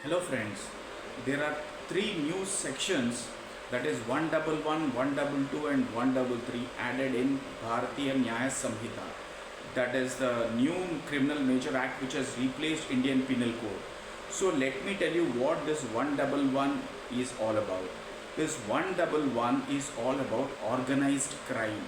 Hello friends, there are three new sections, that is 111, 122 and 133 added in Bharatiya Nyaya Samhita. That is the new criminal major act which has replaced Indian Penal Code. So let me tell you what this 111 is all about. This 111 is all about organized crime.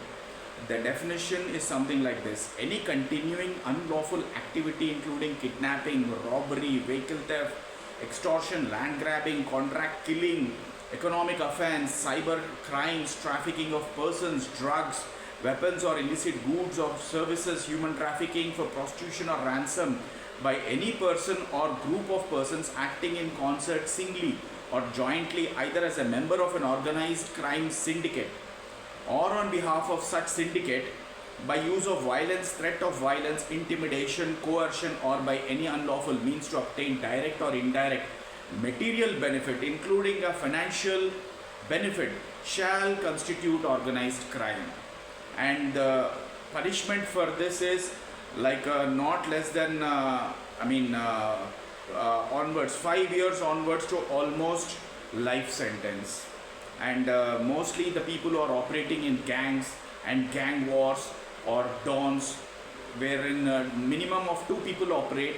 The definition is something like this: any continuing unlawful activity including kidnapping, robbery, vehicle theft, extortion, land grabbing, contract killing, economic offense, cyber crimes, trafficking of persons, drugs, weapons or illicit goods or services, human trafficking for prostitution or ransom by any person or group of persons acting in concert singly or jointly, either as a member of an organized crime syndicate or on behalf of such syndicate, by use of violence, threat of violence, intimidation, coercion, or by any unlawful means to obtain direct or indirect material benefit, including a financial benefit, shall constitute organized crime. And the punishment for this is like not less than, onwards, 5 years onwards to almost life sentence. And mostly the people who are operating in gangs and gang wars or dons, wherein minimum of two people operate,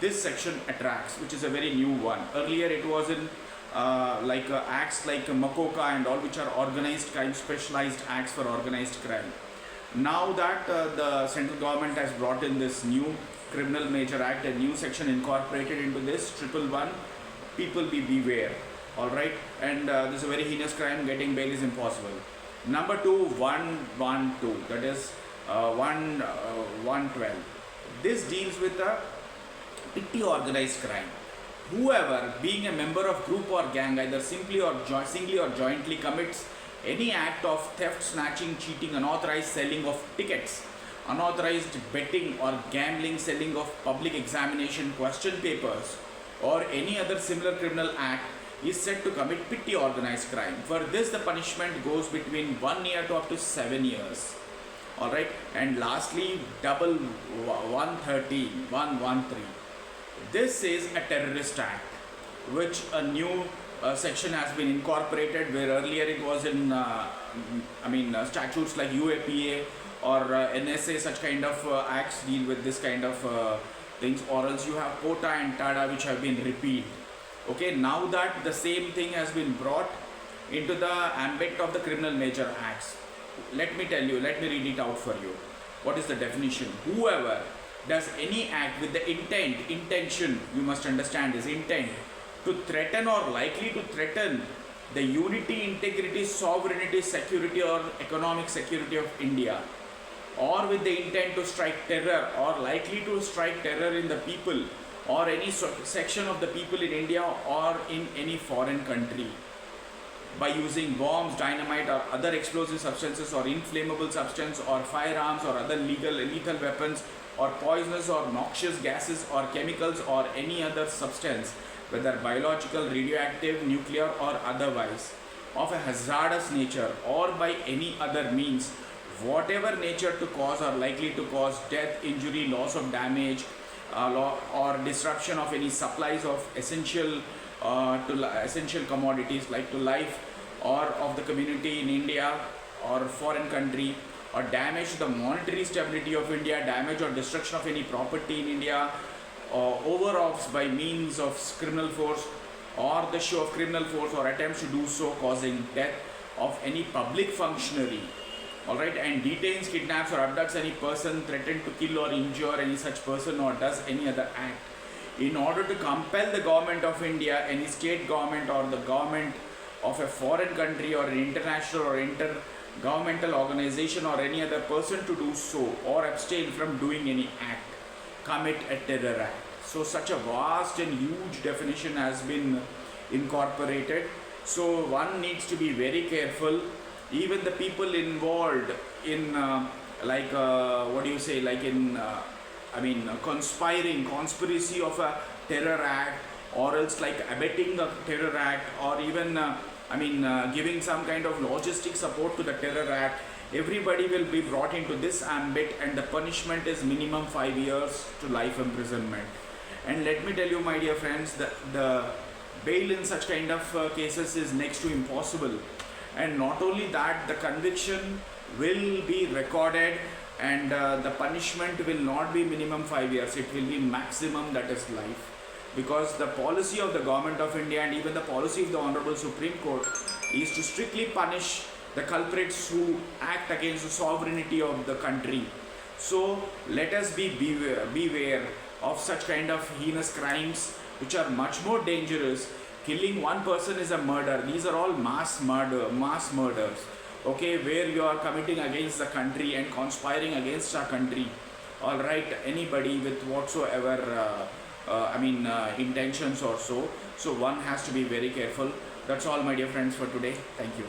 this section attracts, which is a very new one. Earlier it was in acts like Makoka and all, which are organized crime, specialized acts for organized crime. Now that the central government has brought in this new criminal major act, a new section incorporated into this 111, people beware. Alright, and this is a very heinous crime. Getting bail is impossible. Number 2, 112, that is 112. This deals with a petty organized crime. Whoever, being a member of group or gang, either singly or jointly, commits any act of theft, snatching, cheating, unauthorized selling of tickets, unauthorized betting or gambling, selling of public examination question papers, or any other similar criminal act, is said to commit petty organized crime. For this, the punishment goes between 1 year to up to 7 years. Alright, and lastly, double 113, 113. This is a terrorist act, which a new section has been incorporated, where earlier it was in statutes like UAPA or NSA. Such kind of acts deal with this kind of things, or else you have Kota and Tada, which have been repealed. Okay, now that the same thing has been brought into the ambit of the criminal major acts, let me read it out for you. What is the definition? Whoever does any act with the intention, you must understand is intent, to threaten or likely to threaten the unity, integrity, sovereignty, security or economic security of India, or with the intent to strike terror or likely to strike terror in the people or any section of the people in India or in any foreign country, by using bombs, dynamite or other explosive substances or inflammable substance or firearms or other lethal weapons or poisonous or noxious gases or chemicals or any other substance, whether biological, radioactive, nuclear or otherwise, of a hazardous nature, or by any other means, whatever nature, to cause or likely to cause death, injury, loss of damage, or disruption of any supplies of essential commodities like to life or of the community in India or foreign country, or damage to the monetary stability of India, damage or destruction of any property in India, or overoffs by means of criminal force or the show of criminal force, or attempts to do so, causing death of any public functionary. Alright, and detains, kidnaps or abducts any person, threatened to kill or injure any such person, or does any other act in order to compel the government of India, any state government or the government of a foreign country or an international or intergovernmental organization or any other person to do so, or abstain from doing any act, commit a terror act. So such a vast and huge definition has been incorporated. So one needs to be very careful. Even the people involved in conspiracy of a terror act, or else like abetting a terror act, or even giving some kind of logistic support to the terror act, everybody will be brought into this ambit, and the punishment is minimum 5 years to life imprisonment. And let me tell you, my dear friends, the bail in such kind of cases is next to impossible. And not only that, the conviction will be recorded, and the punishment will not be minimum 5 years, it will be maximum, that is life. Because the policy of the government of India and even the policy of the Honorable Supreme Court is to strictly punish the culprits who act against the sovereignty of the country. So let us beware of such kind of heinous crimes which are much more dangerous. Killing one person is a murder. These are all mass murders. Okay, where you are committing against the country and conspiring against our country. All right, anybody with whatsoever intentions or so. So one has to be very careful. That's all, my dear friends, for today. Thank you.